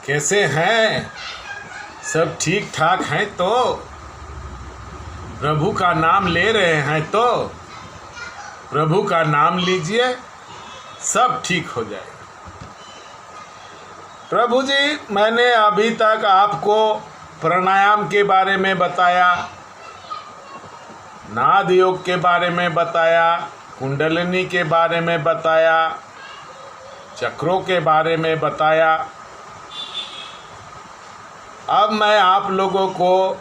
कैसे हैं? सब ठीक ठाक हैं तो? प्रभु का नाम ले रहे हैं तो? प्रभु का नाम लीजिए, सब ठीक हो जाएगा। प्रभु जी, मैंने अभी तक आपको प्राणायाम के बारे में बताया, नाद योग के बारे में बताया, कुंडलिनी के बारे में बताया, चक्रों के बारे में बताया। अब मैं आप लोगों को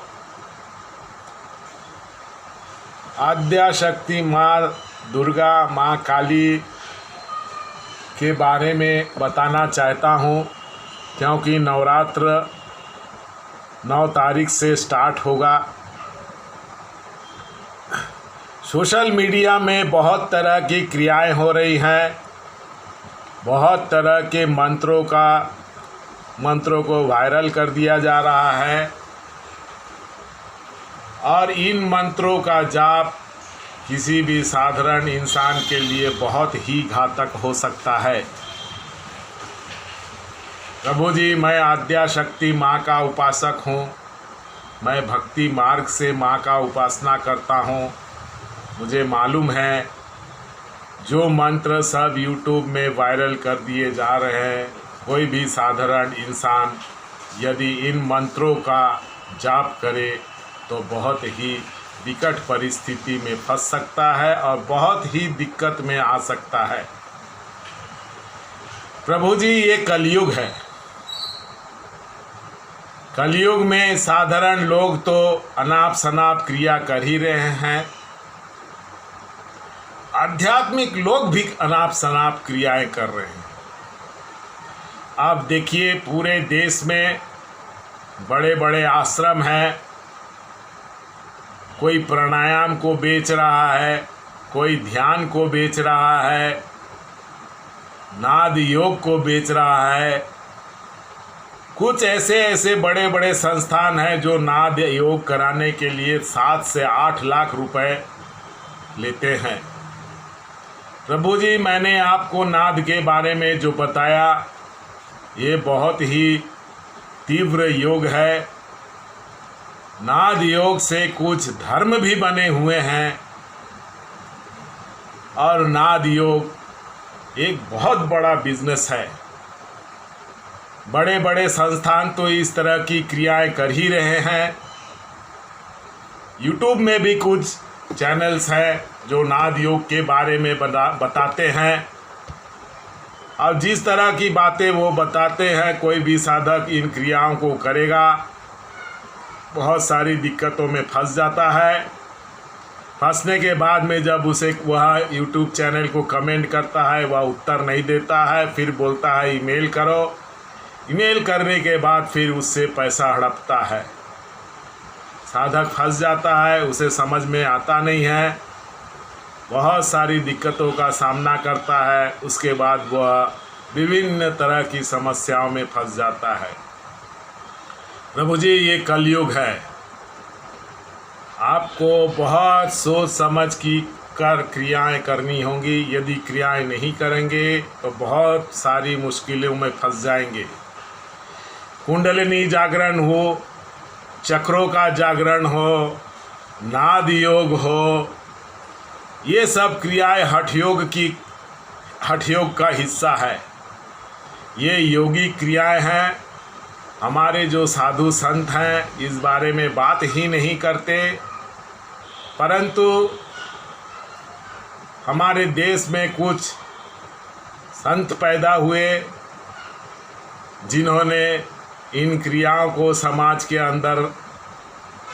आद्याशक्ति माँ दुर्गा, माँ काली के बारे में बताना चाहता हूँ, क्योंकि नवरात्र 9 तारीख से स्टार्ट होगा। सोशल मीडिया में बहुत तरह की क्रियाएं हो रही हैं, बहुत तरह के मंत्रों को वायरल कर दिया जा रहा है, और इन मंत्रों का जाप किसी भी साधारण इंसान के लिए बहुत ही घातक हो सकता है। प्रभु जी, मैं आद्याशक्ति माँ का उपासक हूँ। मैं भक्ति मार्ग से माँ का उपासना करता हूँ। मुझे मालूम है जो मंत्र सब यूट्यूब में वायरल कर दिए जा रहे हैं, कोई भी साधारण इंसान यदि इन मंत्रों का जाप करे तो बहुत ही विकट परिस्थिति में फंस सकता है और बहुत ही दिक्कत में आ सकता है। प्रभु जी, ये कलयुग है। कलयुग में साधारण लोग तो अनाप शनाप क्रिया कर ही रहे हैं, आध्यात्मिक लोग भी अनाप शनाप क्रियाएं कर रहे हैं। आप देखिए, पूरे देश में बड़े बड़े आश्रम हैं, कोई प्राणायाम को बेच रहा है, कोई ध्यान को बेच रहा है, नाद योग को बेच रहा है। कुछ ऐसे बड़े बड़े संस्थान हैं जो नाद योग कराने के लिए 7 से 8 लाख रुपए लेते हैं। प्रभु जी, मैंने आपको नाद के बारे में जो बताया, ये बहुत ही तीव्र योग है। नाद योग से कुछ धर्म भी बने हुए हैं, और नाद योग एक बहुत बड़ा बिजनेस है। बड़े बड़े संस्थान तो इस तरह की क्रियाएं कर ही रहे हैं। यूट्यूब में भी कुछ चैनल्स हैं जो नाद योग के बारे में बताते हैं, और जिस तरह की बातें वो बताते हैं, कोई भी साधक इन क्रियाओं को करेगा बहुत सारी दिक्कतों में फंस जाता है। फंसने के बाद में जब उसे वह यूट्यूब चैनल को कमेंट करता है, वह उत्तर नहीं देता है, फिर बोलता है ईमेल करो। ईमेल करने के बाद फिर उससे पैसा हड़पता है। साधक फंस जाता है, उसे समझ में आता नहीं है, बहुत सारी दिक्कतों का सामना करता है। उसके बाद वह विभिन्न तरह की समस्याओं में फंस जाता है। प्रभु जी, ये कलयुग है। आपको बहुत सोच समझ की कर क्रियाएं करनी होंगी। यदि क्रियाएं नहीं करेंगे तो बहुत सारी मुश्किलों में फंस जाएंगे। कुंडलिनी जागरण हो, चक्रों का जागरण हो, नाद योग हो, ये सब क्रियाएं हठ योग का हिस्सा है। ये योगी क्रियाएं हैं। हमारे जो साधु संत हैं इस बारे में बात ही नहीं करते, परंतु हमारे देश में कुछ संत पैदा हुए जिन्होंने इन क्रियाओं को समाज के अंदर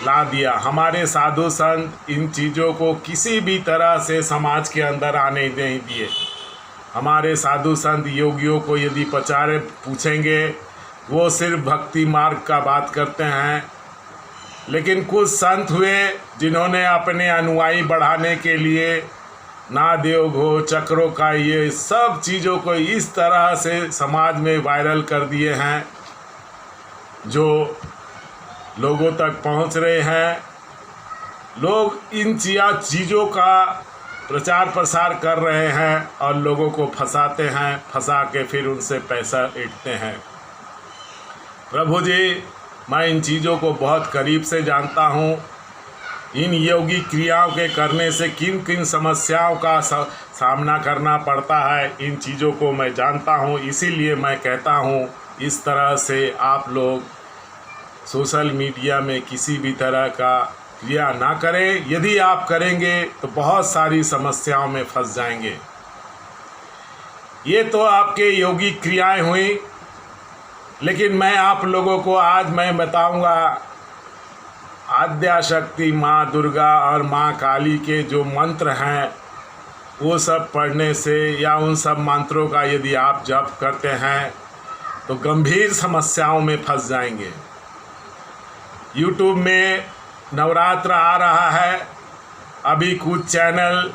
ला दिया। हमारे साधु संत इन चीज़ों को किसी भी तरह से समाज के अंदर आने नहीं दिए। हमारे साधु संत योगियों को यदि पूछेंगे, वो सिर्फ भक्ति मार्ग का बात करते हैं। लेकिन कुछ संत हुए जिन्होंने अपने अनुयायी बढ़ाने के लिए नाद योग हो, चक्रों का, ये सब चीज़ों को इस तरह से समाज में वायरल कर दिए हैं जो लोगों तक पहुंच रहे हैं। लोग इन चीज़ों का प्रचार प्रसार कर रहे हैं और लोगों को फंसाते हैं, फंसा के फिर उनसे पैसा ऐंठते हैं। प्रभु जी, मैं इन चीज़ों को बहुत करीब से जानता हूँ। इन योगी क्रियाओं के करने से किन किन समस्याओं का सामना करना पड़ता है, इन चीज़ों को मैं जानता हूँ। इसीलिए मैं कहता हूँ, इस तरह से आप लोग सोशल मीडिया में किसी भी तरह का क्रिया ना करें। यदि आप करेंगे तो बहुत सारी समस्याओं में फंस जाएंगे। ये तो आपके योगी क्रियाएं हुई, लेकिन मैं आप लोगों को आज मैं बताऊंगा आद्याशक्ति माँ दुर्गा और माँ काली के जो मंत्र हैं, वो सब पढ़ने से या उन सब मंत्रों का यदि आप जप करते हैं तो गंभीर समस्याओं में फंस जाएंगे। यूट्यूब में नवरात्र आ रहा है, अभी कुछ चैनल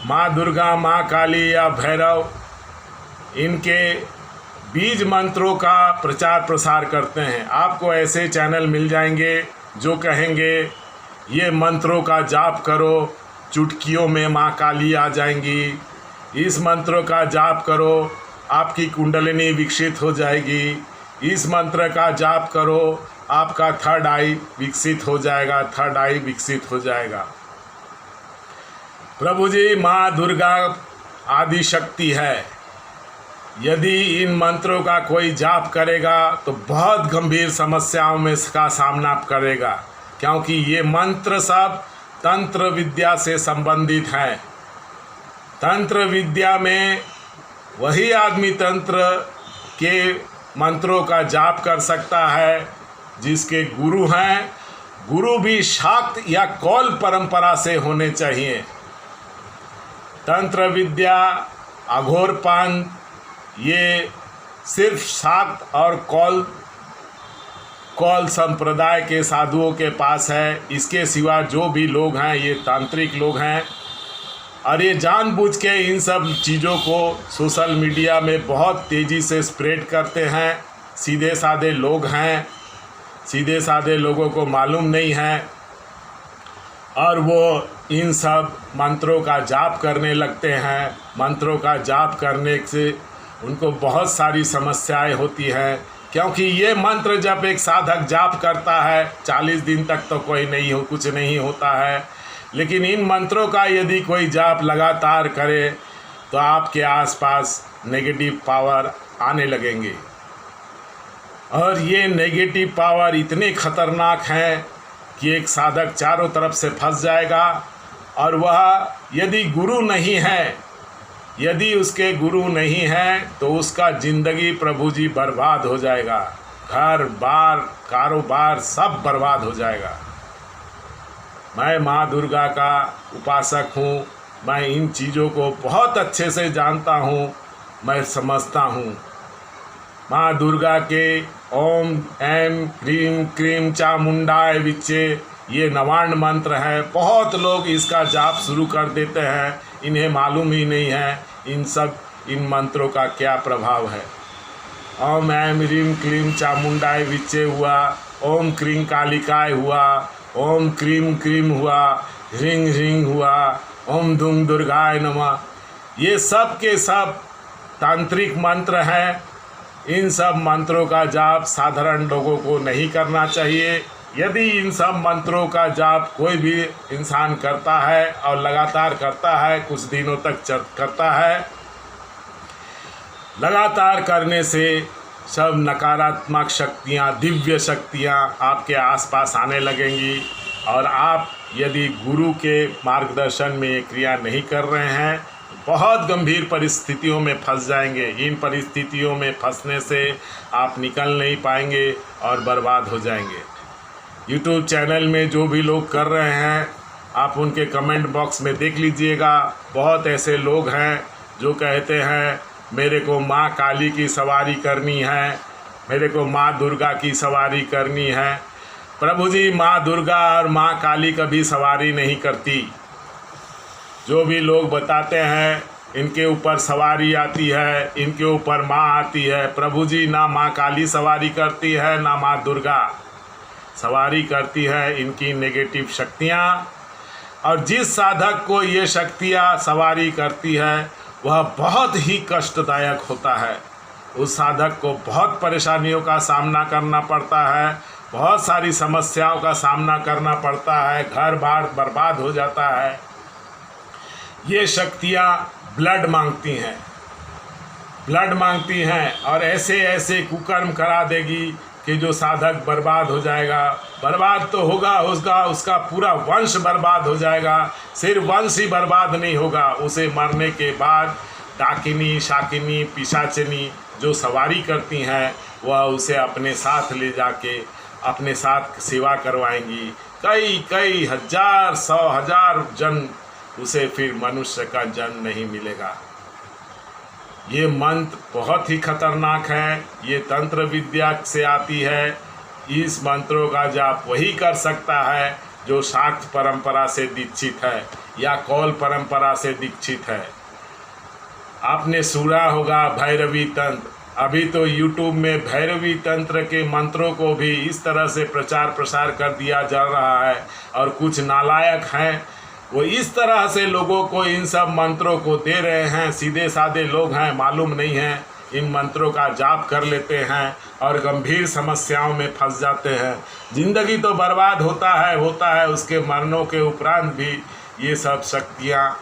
माँ दुर्गा, माँ काली या भैरव इनके बीज मंत्रों का प्रचार प्रसार करते हैं। आपको ऐसे चैनल मिल जाएंगे जो कहेंगे ये मंत्रों का जाप करो, चुटकियों में माँ काली आ जाएंगी, इस मंत्रों का जाप करो, आपकी कुंडलिनी विकसित हो जाएगी, इस मंत्र का जाप करो, आपका थर्ड आई विकसित हो जाएगा, थर्ड आई विकसित हो जाएगा। प्रभु जी, माँ दुर्गा आदि शक्ति है। यदि इन मंत्रों का कोई जाप करेगा तो बहुत गंभीर समस्याओं में इसका सामना करेगा, क्योंकि ये मंत्र सब तंत्र विद्या से संबंधित हैं। तंत्र विद्या में वही आदमी तंत्र के मंत्रों का जाप कर सकता है जिसके गुरु हैं। गुरु भी शाक्त या कौल परंपरा से होने चाहिए। तंत्र विद्या, अघोरपान, ये सिर्फ शाक्त और कौल संप्रदाय के साधुओं के पास है। इसके सिवा जो भी लोग हैं ये तांत्रिक लोग हैं, और ये जानबूझ के इन सब चीज़ों को सोशल मीडिया में बहुत तेज़ी से स्प्रेड करते हैं। सीधे साधे लोग हैं, सीधे साधे लोगों को मालूम नहीं है, और वो इन सब मंत्रों का जाप करने लगते हैं। मंत्रों का जाप करने से उनको बहुत सारी समस्याएं होती हैं, क्योंकि ये मंत्र जब एक साधक जाप करता है 40 दिन तक तो कुछ नहीं होता है, लेकिन इन मंत्रों का यदि कोई जाप लगातार करे तो आपके आसपास नेगेटिव पावर आने लगेंगे। और ये नेगेटिव पावर इतने खतरनाक हैं कि एक साधक चारों तरफ से फंस जाएगा। और वह यदि गुरु नहीं है, यदि उसके गुरु नहीं हैं तो उसका ज़िंदगी प्रभु जी बर्बाद हो जाएगा। घर बार कारोबार सब बर्बाद हो जाएगा। मैं माँ दुर्गा का उपासक हूँ। मैं इन चीज़ों को बहुत अच्छे से जानता हूँ, मैं समझता हूँ। माँ दुर्गा के ओम ऐं ह्रीं क्रीं चामुंडाय विच्चे ये नवान्न मंत्र है। बहुत लोग इसका जाप शुरू कर देते हैं, इन्हें मालूम ही नहीं है इन मंत्रों का क्या प्रभाव है। ओम ऐं ह्रीं क्लीं चामुंडाय विच्चे हुआ, ओम क्रीं कालिकाय हुआ, ओम क्रीं क्रीं हुआ, ह्रीं ह्रीं हुआ, ओम दुं दुर्गाय नमः। ये सब के सब तांत्रिक मंत्र हैं। इन सब मंत्रों का जाप साधारण लोगों को नहीं करना चाहिए। यदि इन सब मंत्रों का जाप कोई भी इंसान करता है और लगातार करता है, कुछ दिनों तक करता है, लगातार करने से सब नकारात्मक शक्तियाँ, दिव्य शक्तियाँ आपके आसपास आने लगेंगी। और आप यदि गुरु के मार्गदर्शन में ये क्रिया नहीं कर रहे हैं, बहुत गंभीर परिस्थितियों में फंस जाएंगे। इन परिस्थितियों में फंसने से आप निकल नहीं पाएंगे और बर्बाद हो जाएंगे। यूट्यूब चैनल में जो भी लोग कर रहे हैं, आप उनके कमेंट बॉक्स में देख लीजिएगा। बहुत ऐसे लोग हैं जो कहते हैं मेरे को माँ काली की सवारी करनी है, मेरे को माँ दुर्गा की सवारी करनी है। प्रभु जी, माँ दुर्गा और माँ काली कभी सवारी नहीं करती। जो भी लोग बताते हैं इनके ऊपर सवारी आती है, इनके ऊपर माँ आती है, प्रभु जी ना माँ काली सवारी करती है ना माँ दुर्गा सवारी करती है। इनकी नेगेटिव शक्तियाँ, और जिस साधक को ये शक्तियाँ सवारी करती है वह बहुत ही कष्टदायक होता है। उस साधक को बहुत परेशानियों का सामना करना पड़ता है, बहुत सारी समस्याओं का सामना करना पड़ता है, घर बार बर्बाद हो जाता है। ये शक्तियाँ ब्लड मांगती हैं, ब्लड मांगती हैं और ऐसे ऐसे कुकर्म करा देगी कि जो साधक बर्बाद हो जाएगा। बर्बाद तो होगा, उसका पूरा वंश बर्बाद हो जाएगा। सिर्फ वंश ही बर्बाद नहीं होगा, उसे मरने के बाद डाकिनी, शाकिनी, पिशाचिनी जो सवारी करती हैं वह उसे अपने साथ ले जाके अपने साथ सेवा करवाएंगी। कई कई हजार, 100,000 जन्म उसे फिर मनुष्य का जन्म नहीं मिलेगा। ये मंत्र बहुत ही खतरनाक है, ये तंत्र विद्या से आती है। इस मंत्रों का जाप वही कर सकता है जो शाक्त परंपरा से दीक्षित है या कौल परंपरा से दीक्षित है। आपने सुना होगा भैरवी तंत्र। अभी तो यूट्यूब में भैरवी तंत्र के मंत्रों को भी इस तरह से प्रचार प्रसार कर दिया जा रहा है और कुछ नालायक हैं वो इस तरह से लोगों को इन सब मंत्रों को दे रहे हैं। सीधे साधे लोग हैं, मालूम नहीं है, इन मंत्रों का जाप कर लेते हैं और गंभीर समस्याओं में फंस जाते हैं। ज़िंदगी तो बर्बाद होता है, उसके मरणों के उपरांत भी ये सब शक्तियाँ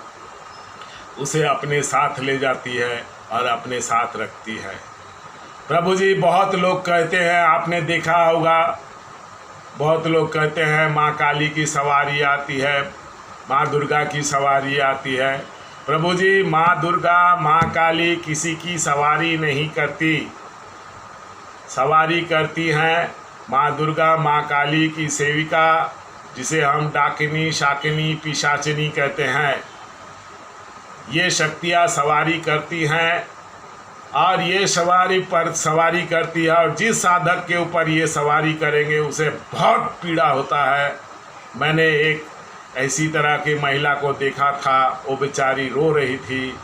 उसे अपने साथ ले जाती है और अपने साथ रखती है। प्रभु जी, बहुत लोग कहते हैं, आपने देखा होगा, बहुत लोग कहते हैं माँ काली की सवारी आती है, माँ दुर्गा की सवारी आती है। प्रभु जी, माँ दुर्गा, माँ काली किसी की सवारी नहीं करती। सवारी करती हैं माँ दुर्गा, माँ काली की सेविका, जिसे हम डाकिनी, शाकिनी, पिशाचिनी कहते हैं। ये शक्तियाँ सवारी करती हैं और ये सवारी करती है और जिस साधक के ऊपर ये सवारी करेंगे उसे बहुत पीड़ा होता है। मैंने एक ऐसी तरह की महिला को देखा था, वो बेचारी रो रही थी,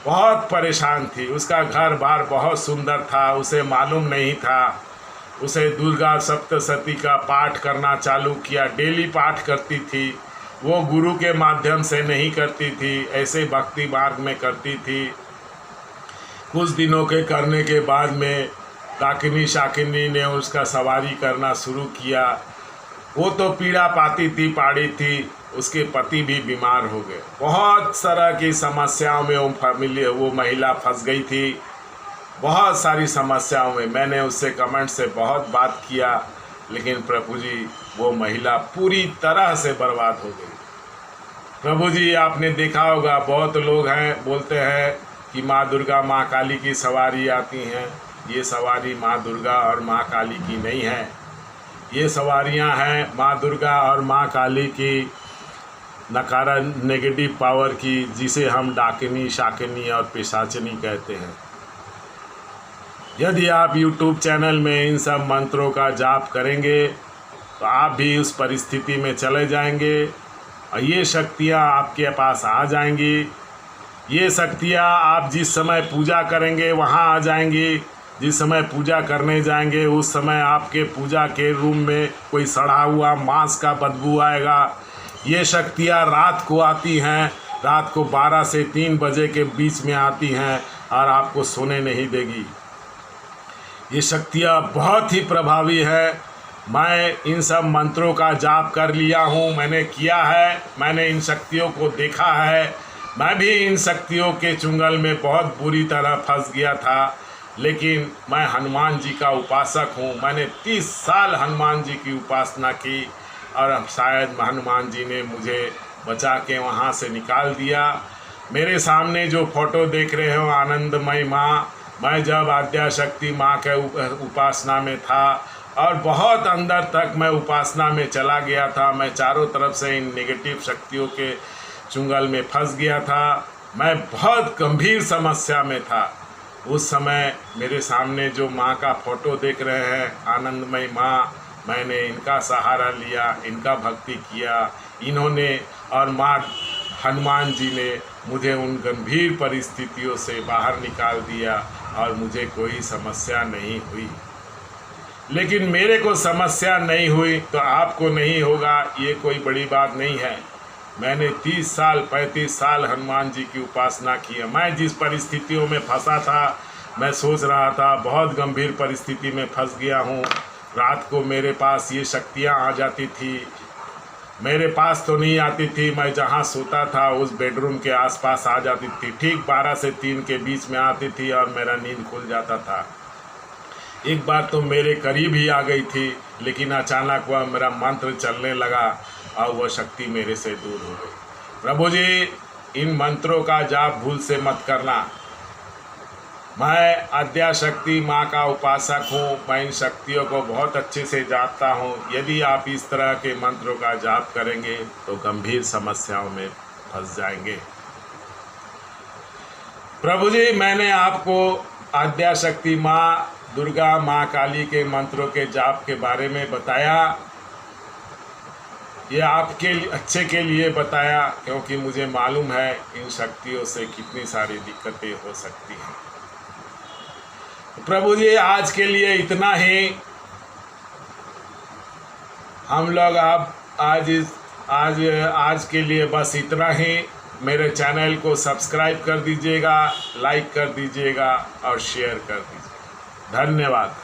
बहुत परेशान थी। उसका घर बार बहुत सुंदर था, उसे मालूम नहीं था। उसे दुर्गा सप्तशती का पाठ करना चालू किया, डेली पाठ करती थी। वो गुरु के माध्यम से नहीं करती थी, ऐसे भक्ति मार्ग में करती थी। कुछ दिनों के करने के बाद में डाकिनी शाकिनी ने उसका सवारी करना शुरू किया। वो तो पीड़ा पाती थी, पाड़ी थी, उसके पति भी बीमार हो गए। बहुत तरह की समस्याओं में वो महिला फंस गई थी, बहुत सारी समस्याओं में। मैंने उससे कमेंट से बहुत बात किया, लेकिन प्रभु जी, वो महिला पूरी तरह से बर्बाद हो गई। प्रभु जी, आपने देखा होगा, बहुत लोग हैं बोलते हैं कि माँ दुर्गा, माँ काली की सवारी आती हैं। ये सवारी माँ दुर्गा और माँ काली की नहीं है, ये सवारियाँ हैं माँ दुर्गा और माँ काली की नेगेटिव पावर की, जिसे हम डाकिनी, शाकिनी और पिशाचिनी कहते हैं। यदि आप YouTube चैनल में इन सब मंत्रों का जाप करेंगे तो आप भी उस परिस्थिति में चले जाएंगे और ये शक्तियाँ आपके पास आ जाएंगी। ये शक्तियाँ आप जिस समय पूजा करेंगे वहाँ आ जाएंगी। जिस समय पूजा करने जाएंगे उस समय आपके पूजा के रूम में कोई सड़ा हुआ मांस का बदबू आएगा। ये शक्तियाँ रात को आती हैं, रात को 12 से 3 बजे के बीच में आती हैं और आपको सोने नहीं देगी। ये शक्तियाँ बहुत ही प्रभावी है। मैं इन सब मंत्रों का जाप कर लिया हूँ, मैंने किया है, मैंने इन शक्तियों को देखा है। मैं भी इन शक्तियों के चुंगल में बहुत बुरी तरह फंस गया था, लेकिन मैं हनुमान जी का उपासक हूँ। मैंने 30 साल हनुमान जी की उपासना की और शायद हनुमान जी ने मुझे बचा के वहाँ से निकाल दिया। मेरे सामने जो फ़ोटो देख रहे हो आनंदमयी माँ, मैं जब आद्याशक्ति माँ के उपासना में था और बहुत अंदर तक मैं उपासना में चला गया था। मैं चारों तरफ से इन नेगेटिव शक्तियों के चुंगल में फंस गया था। मैं बहुत गंभीर समस्या में था। उस समय मेरे सामने जो माँ का फ़ोटो देख रहे हैं आनंदमयी माँ, मैंने इनका सहारा लिया, इनका भक्ति किया। इन्होंने और माँ हनुमान जी ने मुझे उन गंभीर परिस्थितियों से बाहर निकाल दिया और मुझे कोई समस्या नहीं हुई। लेकिन मेरे को समस्या नहीं हुई तो आपको नहीं होगा, ये कोई बड़ी बात नहीं है। मैंने 30 साल 35 साल हनुमान जी की उपासना की है। मैं जिस परिस्थितियों में फंसा था, मैं सोच रहा था बहुत गंभीर परिस्थिति में फंस गया हूँ। रात को मेरे पास ये शक्तियाँ आ जाती थी, मेरे पास तो नहीं आती थी, मैं जहाँ सोता था उस बेडरूम के आसपास आ जाती थी। ठीक 12 से 3 के बीच में आती थी और मेरा नींद खुल जाता था। एक बार तो मेरे करीब ही आ गई थी, लेकिन अचानक वह मेरा मंत्र चलने लगा और वह शक्ति मेरे से दूर हो गई। प्रभु जी, इन मंत्रों का जाप भूल से मत करना। मैं आद्याशक्ति माँ का उपासक हूँ, मैं इन शक्तियों को बहुत अच्छे से जानता हूँ। यदि आप इस तरह के मंत्रों का जाप करेंगे तो गंभीर समस्याओं में फंस जाएंगे। प्रभु जी, मैंने आपको आद्याशक्ति माँ, दुर्गा माँ काली के मंत्रों के जाप के बारे में बताया। ये आपके अच्छे के लिए बताया, क्योंकि मुझे मालूम है इन शक्तियों से कितनी सारी दिक्कतें हो सकती हैं। प्रभु जी, आज के लिए इतना ही। हम लोग अब आज के लिए बस इतना ही। मेरे चैनल को सब्सक्राइब कर दीजिएगा, लाइक कर दीजिएगा और शेयर कर दीजिएगा। धन्यवाद।